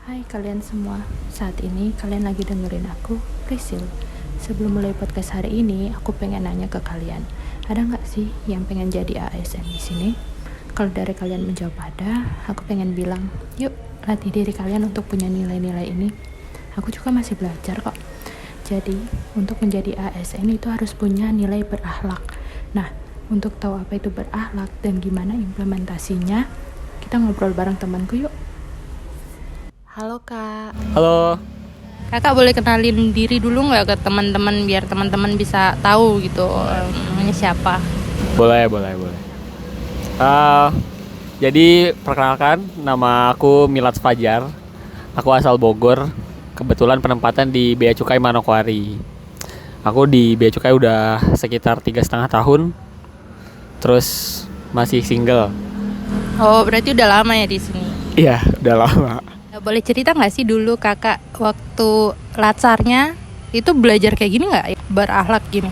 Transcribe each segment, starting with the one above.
Hai kalian semua, saat ini kalian lagi dengerin aku, Prisil. Sebelum mulai podcast hari ini, aku pengen nanya ke kalian, ada nggak sih yang pengen jadi ASN di sini? Kalau dari kalian menjawab ada, aku pengen bilang, yuk latih diri kalian untuk punya nilai-nilai ini. Aku juga masih belajar kok. Jadi, untuk menjadi ASN itu harus punya nilai berakhlak. Nah, untuk tahu apa itu berakhlak dan gimana implementasinya, kita ngobrol bareng temanku yuk. Halo Kak. Halo, Kakak boleh kenalin diri dulu nggak ke teman-teman biar teman-teman bisa tahu gitu namanya siapa? boleh. Eh, jadi perkenalkan, nama aku Milad Fajar. Aku asal Bogor. Kebetulan penempatan di Bea Cukai Manokwari. Aku di Bea Cukai udah sekitar 3,5 tahun. Terus masih single. Oh berarti udah lama ya di sini. Iya, udah lama. Boleh cerita nggak sih dulu kakak waktu latsarnya itu belajar kayak gini nggak? Berakhlak gini?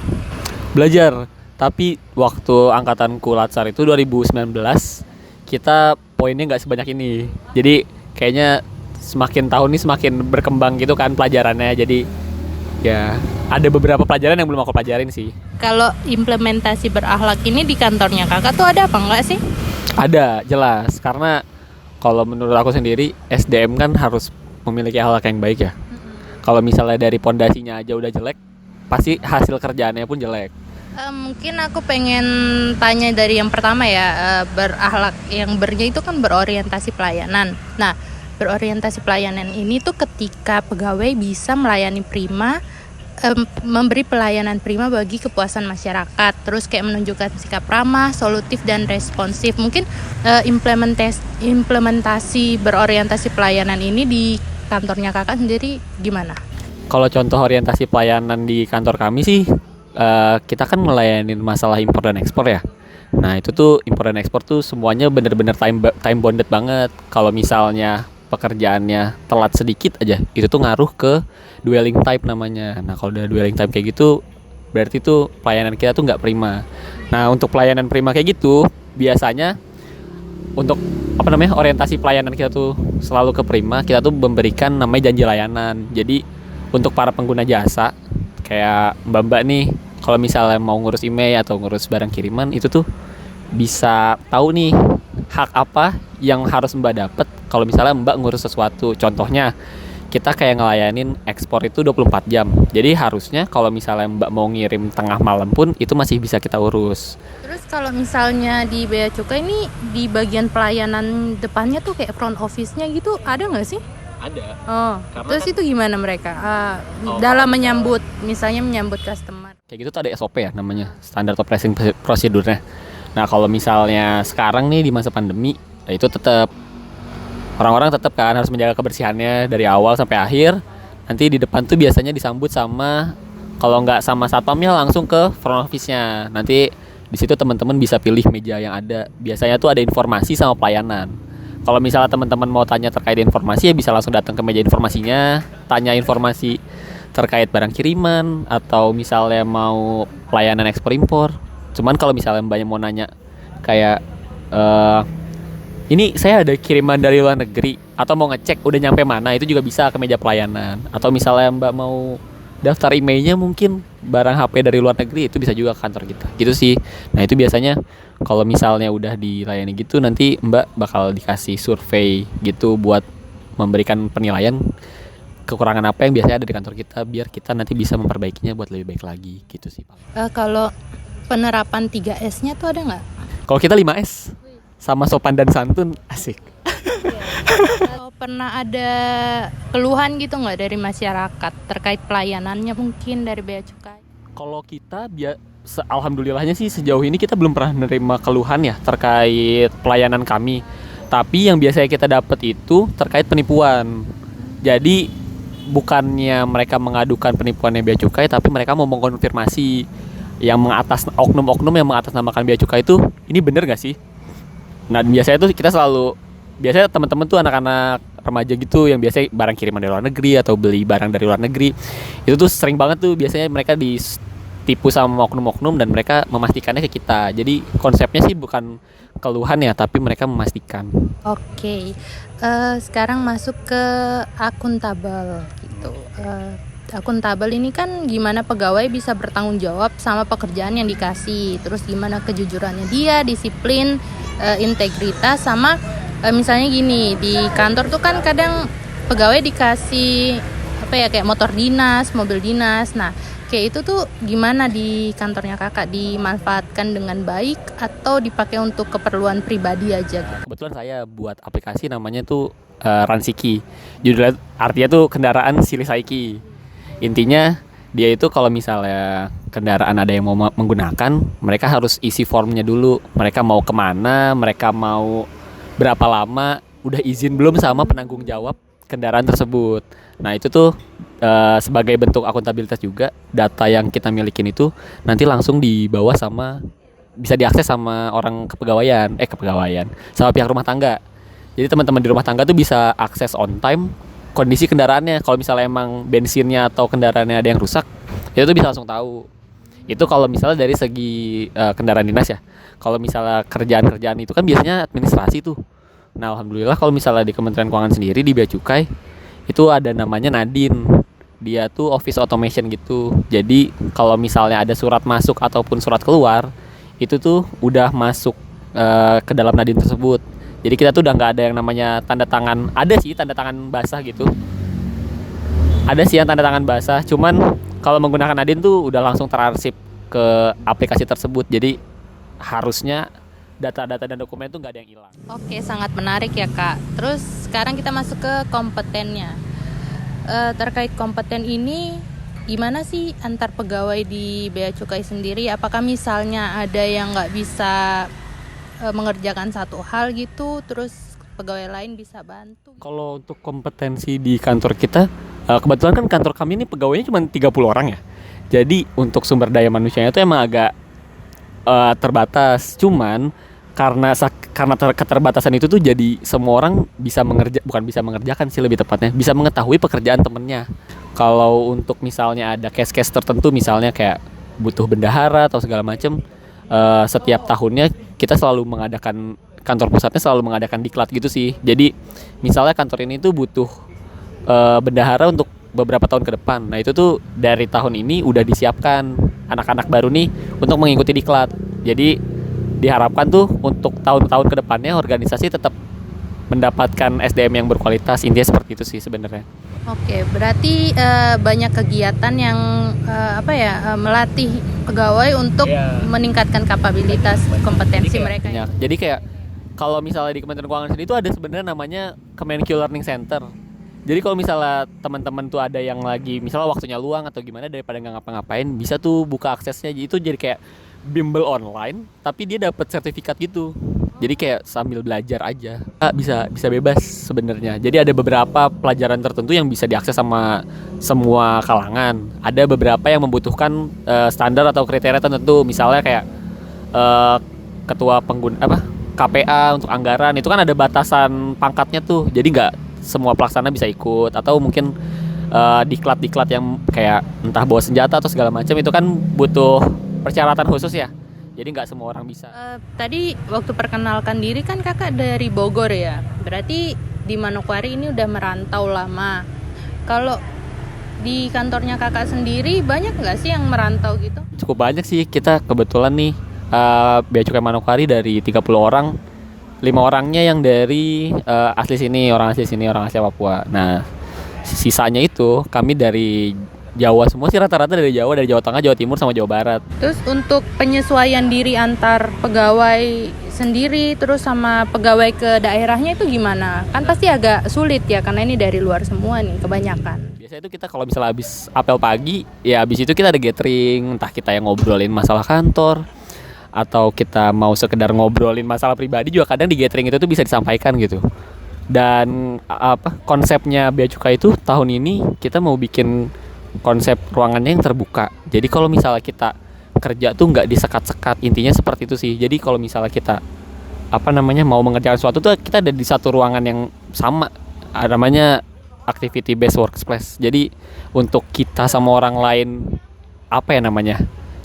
Belajar. Tapi waktu angkatanku Latsar itu 2019, kita poinnya nggak sebanyak ini. Jadi kayaknya semakin tahun ini semakin berkembang gitu kan pelajarannya. Jadi ya ada beberapa pelajaran yang belum aku pelajarin sih. Kalau implementasi berakhlak ini di kantornya kakak tuh ada apa nggak sih? Ada, jelas. Karena kalau menurut aku sendiri, SDM kan harus memiliki hal yang baik ya. Kalau misalnya dari pondasinya aja udah jelek, pasti hasil kerjaannya pun jelek. Mungkin aku pengen tanya dari yang pertama ya, berakhlak. Yang bernya itu kan berorientasi pelayanan. Nah, berorientasi pelayanan ini tuh ketika pegawai bisa melayani prima, memberi pelayanan prima bagi kepuasan masyarakat. Terus kayak menunjukkan sikap ramah, solutif dan responsif. Mungkin implementasi berorientasi pelayanan ini di kantornya kakak sendiri gimana? Kalau contoh orientasi pelayanan di kantor kami sih, kita kan melayani masalah impor dan ekspor ya. Nah itu tuh impor dan ekspor tuh semuanya bener-bener time bonded banget. Kalau misalnya pekerjaannya telat sedikit aja, itu tuh ngaruh ke dwelling type namanya. Nah kalau udah dwelling type kayak gitu, berarti tuh pelayanan kita tuh nggak prima. Nah untuk pelayanan prima kayak gitu, biasanya untuk orientasi pelayanan kita tuh selalu ke prima. Kita tuh memberikan namanya janji layanan. Jadi untuk para pengguna jasa kayak mbak-mbak nih, kalau misalnya mau ngurus email atau ngurus barang kiriman, itu tuh bisa tahu nih hak apa yang harus mbak dapat kalau misalnya mbak ngurus sesuatu. Contohnya kita kayak ngelayanin ekspor itu 24 jam. Jadi harusnya kalau misalnya mbak mau ngirim tengah malam pun itu masih bisa kita urus. Terus kalau misalnya di Bea Cukai ini di bagian pelayanan depannya tuh kayak front office-nya gitu ada nggak sih? Ada. Oh, Karena terus kan itu gimana mereka kalau dalam menyambut, misalnya menyambut customer? kayak gitu tuh ada SOP ya namanya, standard operating procedure-nya. Nah, kalau misalnya sekarang nih di masa pandemi, ya itu tetap orang-orang tetap kan harus menjaga kebersihannya dari awal sampai akhir. Nanti di depan tuh biasanya disambut sama, kalau nggak sama satpamnya langsung ke front office-nya. Nanti di situ teman-teman bisa pilih meja yang ada. Biasanya tuh ada informasi sama pelayanan. Kalau misalnya teman-teman mau tanya terkait informasi ya bisa langsung datang ke meja informasinya, tanya informasi terkait barang kiriman atau misalnya mau pelayanan ekspor impor. Cuman kalau misalnya mbaknya mau nanya kayak eh ini saya ada kiriman dari luar negeri atau mau ngecek udah nyampe mana, itu juga bisa ke meja pelayanan. Atau misalnya mbak mau daftar emailnya mungkin barang HP dari luar negeri, itu bisa juga ke kantor kita gitu sih. Nah itu biasanya kalau misalnya udah dilayani gitu, nanti mbak bakal dikasih survei gitu buat memberikan penilaian kekurangan apa yang biasanya ada di kantor kita, biar kita nanti bisa memperbaikinya buat lebih baik lagi gitu sih Pak. Kalau penerapan 3S-nya tuh ada nggak? Kalau kita 5S sama sopan dan santun, asik. Kalau pernah ada keluhan gitu nggak dari masyarakat terkait pelayanannya mungkin dari Bea Cukai? Kalau kita alhamdulillahnya sih sejauh ini kita belum pernah menerima keluhan ya terkait pelayanan kami. Tapi yang biasanya kita dapat itu terkait penipuan. Jadi bukannya mereka mengadukan penipuannya Bea Cukai, tapi mereka mau mengkonfirmasi yang oknum-oknum yang mengatasnamakan Bea Cukai itu ini bener gak sih? Nah biasanya tuh kita biasanya teman-teman tuh anak-anak remaja gitu yang biasanya barang kiriman dari luar negeri atau beli barang dari luar negeri, itu tuh sering banget tuh biasanya mereka tipu sama oknum-oknum dan mereka memastikannya ke kita. Jadi konsepnya sih bukan keluhan ya, tapi mereka memastikan. Oke, sekarang masuk ke akuntabel gitu. Akuntabel ini kan gimana pegawai bisa bertanggung jawab sama pekerjaan yang dikasih, terus gimana kejujurannya dia, disiplin, integritas, sama misalnya gini, di kantor tuh kan kadang pegawai dikasih apa ya, kayak motor dinas, mobil dinas. Nah, kayak itu tuh gimana di kantornya kakak, dimanfaatkan dengan baik atau dipakai untuk keperluan pribadi aja? Kebetulan saya buat aplikasi namanya tuh Ransiki. Judulnya artinya tuh kendaraan silih saiki. Intinya dia itu kalau misalnya kendaraan ada yang mau menggunakan, mereka harus isi formnya dulu. Mereka mau kemana, mereka mau berapa lama, udah izin belum sama penanggung jawab kendaraan tersebut. Nah itu tuh sebagai bentuk akuntabilitas juga, data yang kita milikin itu nanti langsung dibawa sama, bisa diakses sama orang kepegawaian, sama pihak rumah tangga. Jadi teman-teman di rumah tangga tuh bisa akses on time kondisi kendaraannya. Kalau misalnya emang bensinnya atau kendaraannya ada yang rusak, itu tuh bisa langsung tahu. Itu kalau misalnya dari segi kendaraan dinas ya. Kalau misalnya kerjaan-kerjaan itu kan biasanya administrasi tuh. Nah alhamdulillah kalau misalnya di Kementerian Keuangan sendiri di Bea Cukai itu ada namanya Nadine. Dia tuh office automation gitu. Jadi kalau misalnya ada surat masuk ataupun surat keluar, itu tuh udah masuk ke dalam Nadine tersebut. Jadi kita tuh udah nggak ada yang namanya tanda tangan. Ada sih tanda tangan basah gitu. Ada sih yang tanda tangan basah. Cuman kalau menggunakan Nadine tuh udah langsung terarsip ke aplikasi tersebut. Jadi harusnya data-data dan dokumen itu nggak ada yang hilang. Oke, sangat menarik ya kak. Terus sekarang kita masuk ke kompetennya. Terkait kompeten ini, gimana sih antar pegawai di Bea Cukai sendiri? Apakah misalnya ada yang nggak bisa mengerjakan satu hal gitu, terus pegawai lain bisa bantu? Kalau untuk kompetensi di kantor kita, kebetulan kan kantor kami ini pegawainya cuma 30 orang ya. Jadi untuk sumber daya manusianya itu emang agak terbatas. Cuman karena keterbatasan itu tuh jadi semua orang bukan bisa mengerjakan sih, lebih tepatnya bisa mengetahui pekerjaan temennya. Kalau untuk misalnya ada case-case tertentu, misalnya kayak butuh bendahara atau segala macam, setiap tahunnya kita selalu mengadakan, kantor pusatnya selalu mengadakan diklat gitu sih. Jadi misalnya kantor ini tuh butuh bendahara untuk beberapa tahun ke depan. Nah itu tuh dari tahun ini udah disiapkan anak-anak baru nih untuk mengikuti diklat. Jadi diharapkan tuh untuk tahun-tahun ke depannya organisasi tetap mendapatkan SDM yang berkualitas. Intinya seperti itu sih sebenarnya. Oke, berarti banyak kegiatan yang melatih pegawai untuk meningkatkan kapabilitas kompetensi mereka. Jadi kayak kalau misalnya di Kementerian Keuangan sendiri itu ada sebenarnya namanya Kemenq Learning Center. Jadi kalau misalnya teman-teman tuh ada yang lagi misalnya waktunya luang atau gimana, daripada nggak ngapa-ngapain, bisa tuh buka aksesnya. Jadi itu jadi kayak bimbel online, tapi dia dapat sertifikat gitu. Jadi kayak sambil belajar aja, bisa bebas sebenarnya. Jadi ada beberapa pelajaran tertentu yang bisa diakses sama semua kalangan. Ada beberapa yang membutuhkan standar atau kriteria tertentu. Misalnya kayak ketua KPA untuk anggaran itu kan ada batasan pangkatnya tuh. Jadi nggak semua pelaksana bisa ikut. Atau mungkin diklat yang kayak entah bawa senjata atau segala macam, itu kan butuh persyaratan khusus ya. Jadi nggak semua orang bisa. Tadi waktu perkenalkan diri kan kakak dari Bogor ya. Berarti di Manokwari ini udah merantau lama. Kalau di kantornya kakak sendiri banyak nggak sih yang merantau gitu? Cukup banyak sih. Kita kebetulan nih Bea Cukai Manokwari dari 30 orang, 5 orangnya yang dari asli sini, orang asli Papua. Nah sisanya itu kami dari Jawa semua sih, rata-rata dari Jawa Tengah, Jawa Timur sama Jawa Barat. Terus untuk penyesuaian diri antar pegawai sendiri terus sama pegawai ke daerahnya itu gimana? Kan pasti agak sulit ya karena ini dari luar semua nih kebanyakan. Biasanya itu kita kalau misalnya habis apel pagi, ya habis itu kita ada gathering, entah kita yang ngobrolin masalah kantor atau kita mau sekedar ngobrolin masalah pribadi juga, kadang di gathering itu tuh bisa disampaikan gitu. Dan konsepnya Bea Cukai itu tahun ini kita mau bikin konsep ruangannya yang terbuka. Jadi kalau misalnya kita kerja tuh nggak disekat-sekat, intinya seperti itu sih. Jadi kalau misalnya kita mau mengerjakan sesuatu tuh kita ada di satu ruangan yang sama, namanya activity based workplace. Jadi untuk kita sama orang lain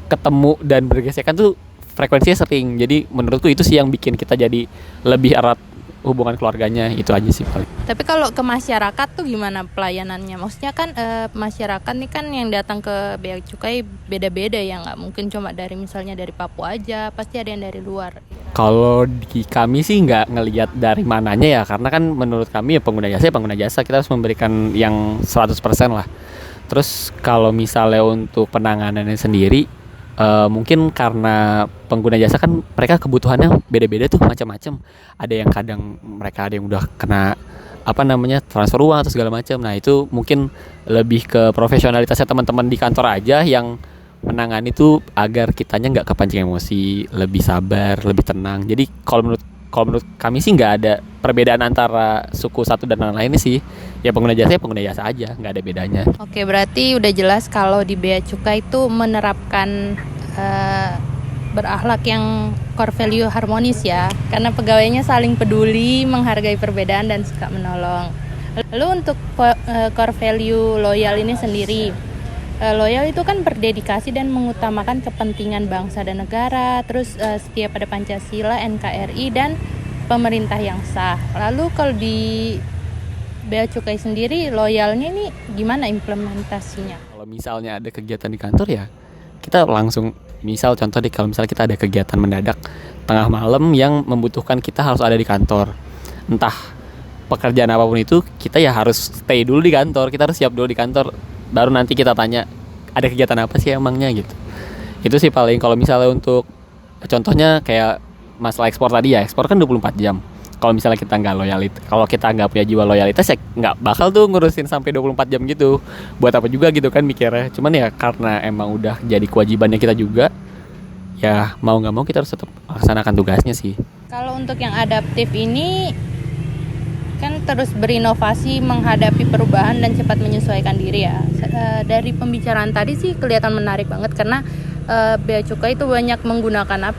ketemu dan bergesekan tuh frekuensinya sering. Jadi menurutku itu sih yang bikin kita jadi lebih erat hubungan keluarganya, itu aja sih paling. Tapi kalau ke masyarakat tuh gimana pelayanannya? Maksudnya kan masyarakat nih kan yang datang ke Bea Cukai beda-beda ya, nggak mungkin cuma dari misalnya dari Papua aja, pasti ada yang dari luar. Kalau di kami sih nggak ngelihat dari mananya ya, karena kan menurut kami ya pengguna jasa, kita harus memberikan yang 100% lah. Terus kalau misalnya untuk penanganannya sendiri, mungkin karena pengguna jasa kan mereka kebutuhannya beda-beda tuh, macam-macam. Ada yang kadang mereka ada yang udah kena transfer uang atau segala macam. Nah itu mungkin lebih ke profesionalitasnya teman-teman di kantor aja yang menangani itu agar kitanya nggak kepancing emosi, lebih sabar, lebih tenang. Jadi kalau menurut kami sih nggak ada perbedaan antara suku satu dan lainnya sih. Ya pengguna jasa aja, nggak ada bedanya. Oke, berarti udah jelas kalau di Bea Cukai itu menerapkan berakhlak yang core value harmonis ya, karena pegawainya saling peduli, menghargai perbedaan dan suka menolong. Lalu untuk core value loyal ini sendiri, loyal itu kan berdedikasi dan mengutamakan kepentingan bangsa dan negara, terus setia pada Pancasila, NKRI dan pemerintah yang sah. Lalu kalau di Bea Cukai sendiri loyalnya ini gimana implementasinya? Kalau misalnya ada kegiatan di kantor ya kita langsung, misal contoh deh, kalau misalnya kita ada kegiatan mendadak tengah malam yang membutuhkan kita harus ada di kantor, entah pekerjaan apapun itu, kita ya harus stay dulu di kantor, kita harus siap dulu di kantor, baru nanti kita tanya ada kegiatan apa sih emangnya gitu. Itu sih paling. Kalau misalnya untuk contohnya kayak masalah ekspor tadi ya, ekspor kan 24 jam. Kalau misalnya kita nggak loyalitas, kalau kita nggak punya jiwa loyalitas ya nggak bakal tuh ngurusin sampai 24 jam gitu. Buat apa juga gitu kan mikirnya. Cuman ya karena emang udah jadi kewajibannya kita juga, ya mau nggak mau kita harus tetap laksanakan tugasnya sih. Kalau untuk yang adaptif ini kan terus berinovasi menghadapi perubahan dan cepat menyesuaikan diri ya. Dari pembicaraan tadi sih kelihatan menarik banget karena Bea Cukai itu banyak menggunakan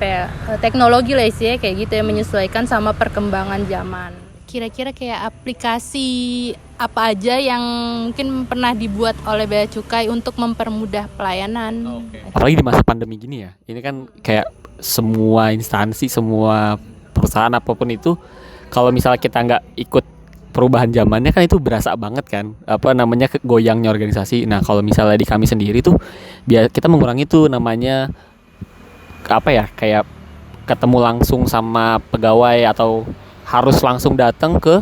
teknologi lah sih kayak gitu ya, menyesuaikan sama perkembangan zaman. Kira-kira kayak aplikasi apa aja yang mungkin pernah dibuat oleh Bea Cukai untuk mempermudah pelayanan? Apalagi di masa pandemi gini ya, ini kan kayak semua instansi, semua perusahaan apapun itu, kalau misalnya kita nggak ikut perubahan zamannya kan itu berasa banget kan, goyangnya organisasi. Nah kalau misalnya di kami sendiri tuh kita mengurangi tuh namanya kayak ketemu langsung sama pegawai atau harus langsung datang ke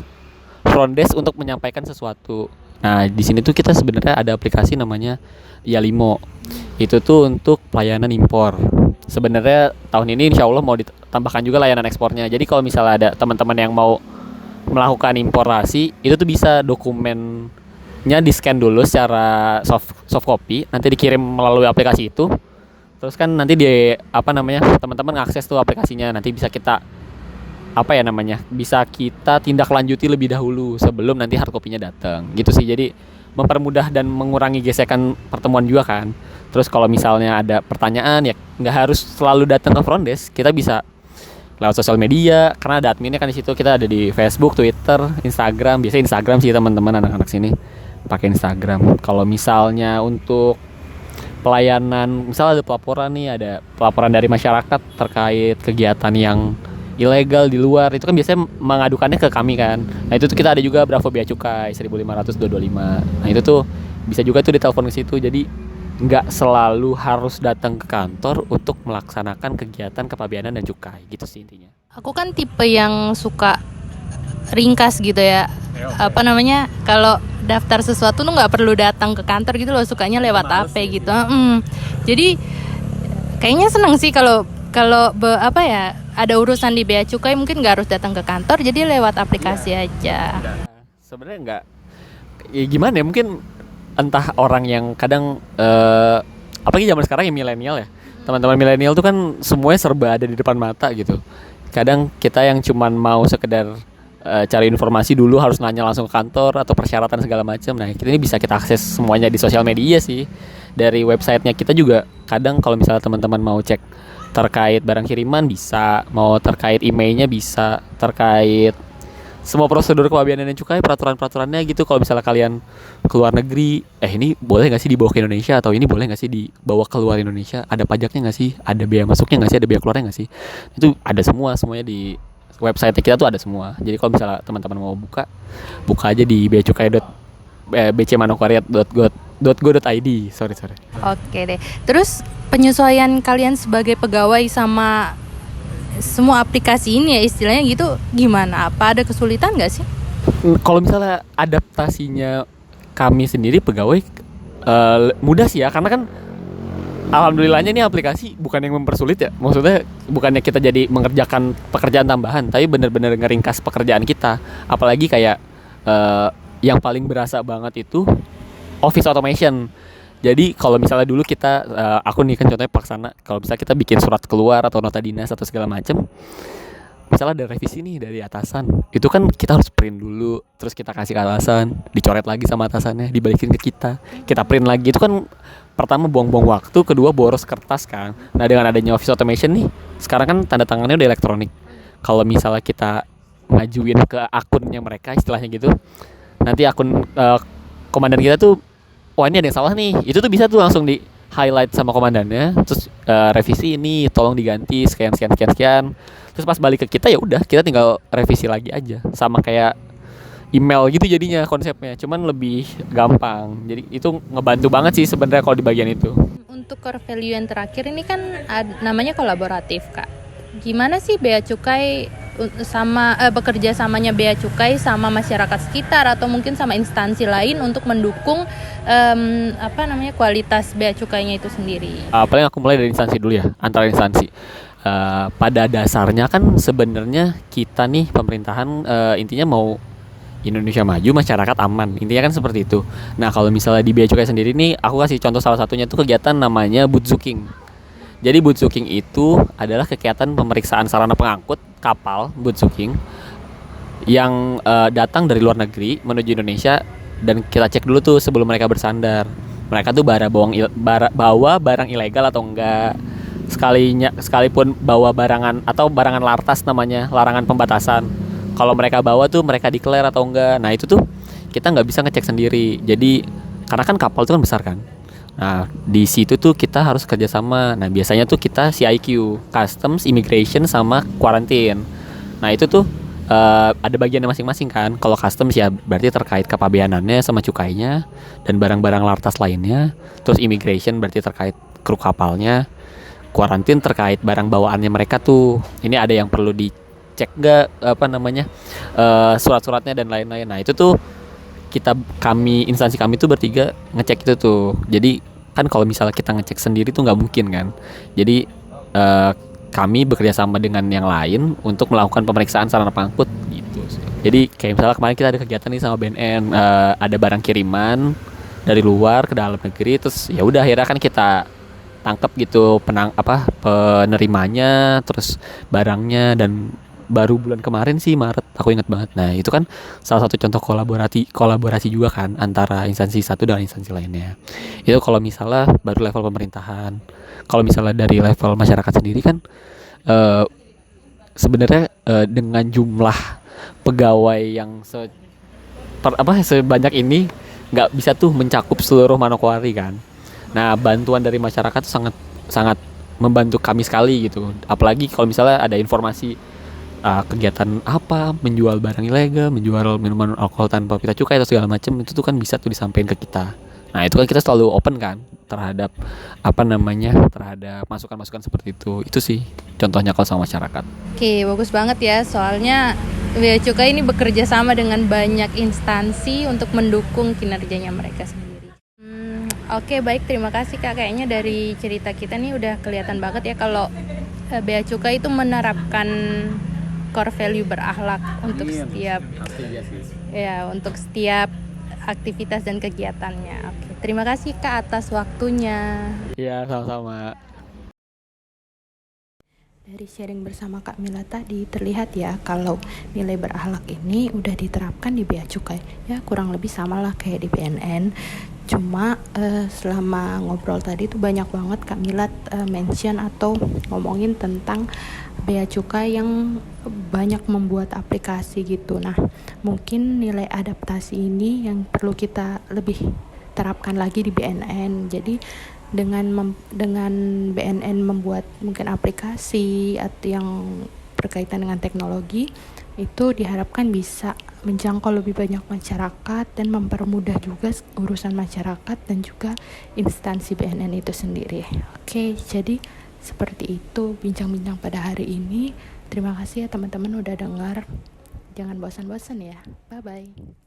front desk untuk menyampaikan sesuatu. Nah di sini tuh kita sebenarnya ada aplikasi namanya Yalimo. Itu tuh untuk pelayanan impor. Sebenarnya tahun ini insya Allah mau ditambahkan juga layanan ekspornya. Jadi kalau misalnya ada teman-teman yang mau melakukan importasi, itu tuh bisa dokumennya di scan dulu secara soft copy, nanti dikirim melalui aplikasi itu. Terus kan nanti teman-teman ngakses tuh aplikasinya, nanti bisa kita bisa kita tindak lanjuti lebih dahulu sebelum nanti hard copy-nya datang. Gitu sih. Jadi mempermudah dan mengurangi gesekan pertemuan juga kan. Terus kalau misalnya ada pertanyaan ya nggak harus selalu datang ke front desk, kita bisa lewat sosial media, karena ada adminnya kan di situ. Kita ada di Facebook, Twitter, Instagram. Biasanya Instagram sih teman-teman anak-anak sini pakai Instagram. Kalau misalnya untuk pelayanan, misalnya ada pelaporan dari masyarakat terkait kegiatan yang ilegal di luar, itu kan biasanya mengadukannya ke kami kan. Nah itu tuh kita ada juga Bravo Bea Cukai 1500-225. Nah itu tuh bisa juga tuh ditelepon ke situ. Jadi nggak selalu harus datang ke kantor untuk melaksanakan kegiatan kepabeanan dan cukai, gitu sih intinya. Aku kan tipe yang suka ringkas gitu ya. Kalau daftar sesuatu tuh nggak perlu datang ke kantor gitu loh, sukanya lewat HP gitu. Jadi kayaknya seneng sih kalau ada urusan di Bea Cukai mungkin nggak harus datang ke kantor, jadi lewat aplikasi aja. Sebenarnya nggak, ya gimana ya, mungkin entah orang yang kadang apalagi zaman sekarang yang milenial ya, teman-teman milenial tuh kan semuanya serba ada di depan mata gitu. Kadang kita yang cuman mau sekedar cari informasi dulu harus nanya langsung ke kantor atau persyaratan segala macam. Nah ini bisa kita akses semuanya di sosial media sih. Dari websitenya kita juga kadang kalau misalnya teman-teman mau cek terkait barang kiriman bisa, mau terkait emailnya bisa, terkait semua prosedur kepabeanan dan cukai, peraturan-peraturannya gitu. Kalau misalnya kalian keluar negeri, ini boleh nggak sih dibawa ke Indonesia, atau ini boleh nggak sih dibawa keluar Indonesia, ada pajaknya nggak sih, ada biaya masuknya nggak sih, ada biaya keluarnya nggak sih, itu ada semuanya di website kita tuh ada semua. Jadi kalau misalnya teman-teman mau buka aja di bcmanokwari.go.id. sorry. Oke deh. Terus penyesuaian kalian sebagai pegawai sama semua aplikasi ini ya istilahnya gitu gimana? Apa ada kesulitan nggak sih? Kalau misalnya adaptasinya kami sendiri pegawai mudah sih ya, karena kan alhamdulillahnya ini aplikasi bukan yang mempersulit ya. Maksudnya bukannya kita jadi mengerjakan pekerjaan tambahan, tapi benar-benar ngeringkas pekerjaan kita. Apalagi kayak yang paling berasa banget itu office automation. Jadi kalau misalnya dulu kita, aku nih kan contohnya pelaksana, kalau misalnya kita bikin surat keluar atau nota dinas atau segala macam, misalnya ada revisi nih dari atasan, itu kan kita harus print dulu, terus kita kasih ke atasan, dicoret lagi sama atasannya, dibalikin ke kita print lagi. Itu kan pertama buang-buang waktu, kedua boros kertas kan. Nah dengan adanya office automation nih, sekarang kan tanda tangannya udah elektronik. Kalau misalnya kita ngajuin ke akunnya mereka istilahnya gitu, nanti akun komandan kita tuh, wah ini ada yang salah nih, itu tuh bisa tuh langsung di highlight sama komandannya, terus revisi ini tolong diganti sekian. Terus pas balik ke kita ya udah kita tinggal revisi lagi aja, sama kayak email gitu jadinya konsepnya, cuman lebih gampang. Jadi itu ngebantu banget sih sebenarnya kalau di bagian itu. Untuk core value yang terakhir ini kan namanya kolaboratif Kak. Gimana sih Bea Cukai sama bekerja samanya Bea Cukai sama masyarakat sekitar atau mungkin sama instansi lain untuk mendukung kualitas Bea Cukainya itu sendiri? Paling aku mulai dari instansi dulu ya, antara instansi. Pada dasarnya kan sebenarnya kita nih pemerintahan intinya mau Indonesia maju, masyarakat aman. Intinya kan seperti itu. Nah kalau misalnya di Bea Cukai sendiri nih, aku kasih contoh salah satunya tuh kegiatan namanya Bootzuking. Jadi Bootzuking itu adalah kegiatan pemeriksaan sarana pengangkut kapal Bootzuking yang datang dari luar negeri menuju Indonesia, dan kita cek dulu tuh sebelum mereka bersandar, mereka tuh bawa barang ilegal atau enggak. Sekalipun bawa barangan atau barangan lartas, namanya larangan pembatasan, kalau mereka bawa tuh mereka declare atau enggak. Nah itu tuh kita nggak bisa ngecek sendiri. Jadi karena kan kapal itu kan besar kan. Nah di situ tuh kita harus kerjasama. Nah biasanya tuh kita CIQ, Customs, Immigration, sama Quarantine. Nah itu tuh ada bagiannya masing-masing kan. Kalau Customs ya berarti terkait kepabeanannya sama cukainya dan barang-barang lartas lainnya. Terus Immigration berarti terkait kru kapalnya. Quarantine terkait barang bawaannya mereka tuh. Ini ada yang perlu dicek gak surat-suratnya dan lain-lain. Nah itu tuh instansi kami tuh bertiga ngecek itu tuh. Jadi kan kalau misalnya kita ngecek sendiri tuh nggak mungkin kan. Jadi kami bekerja sama dengan yang lain untuk melakukan pemeriksaan sarana pengangkut gitu. Jadi kayak misalnya kemarin kita ada kegiatan nih sama BNN, ada barang kiriman dari luar ke dalam negeri, terus ya udah akhirnya kan kita tangkap gitu penerimanya, terus barangnya, dan baru bulan kemarin sih Maret, aku ingat banget. Nah itu kan salah satu contoh kolaborasi juga kan antara instansi satu dengan instansi lainnya. Itu kalau misalnya baru level pemerintahan. Kalau misalnya dari level masyarakat sendiri kan sebenarnya dengan jumlah pegawai yang sebanyak ini nggak bisa tuh mencakup seluruh Manokwari kan. Nah bantuan dari masyarakat tuh sangat membantu kami sekali gitu. Apalagi kalau misalnya ada informasi kegiatan menjual barang ilegal, menjual minuman alkohol tanpa pita cukai atau segala macam, itu tuh kan bisa tuh disampaikan ke kita. Nah itu kan kita selalu open kan terhadap terhadap masukan-masukan seperti itu. Itu sih contohnya kalau sama masyarakat. Oke, bagus banget ya. Soalnya Bea Cukai ini bekerja sama dengan banyak instansi untuk mendukung kinerjanya mereka sendiri. Oke, baik, terima kasih Kak. Kayaknya dari cerita kita nih udah kelihatan banget ya kalau Bea Cukai itu menerapkan core value berakhlak untuk setiap aktivitas dan kegiatannya. Oke, terima kasih Kak atas waktunya. Iya, sama-sama. Dari sharing bersama Kak Mila tadi terlihat ya kalau nilai berakhlak ini udah diterapkan di Bea Cukai. Ya kurang lebih sama lah kayak di BNN. Cuma selama ngobrol tadi tuh banyak banget Kak Milat mention atau ngomongin tentang bea cukai yang banyak membuat aplikasi gitu. Nah, mungkin nilai adaptasi ini yang perlu kita lebih terapkan lagi di BNN. Jadi dengan BNN membuat mungkin aplikasi atau yang berkaitan dengan teknologi, itu diharapkan bisa menjangkau lebih banyak masyarakat dan mempermudah juga urusan masyarakat dan juga instansi BNN itu sendiri. Oke, jadi seperti itu bincang-bincang pada hari ini. Terima kasih ya teman-teman udah dengar. Jangan bosan-bosan ya. Bye-bye.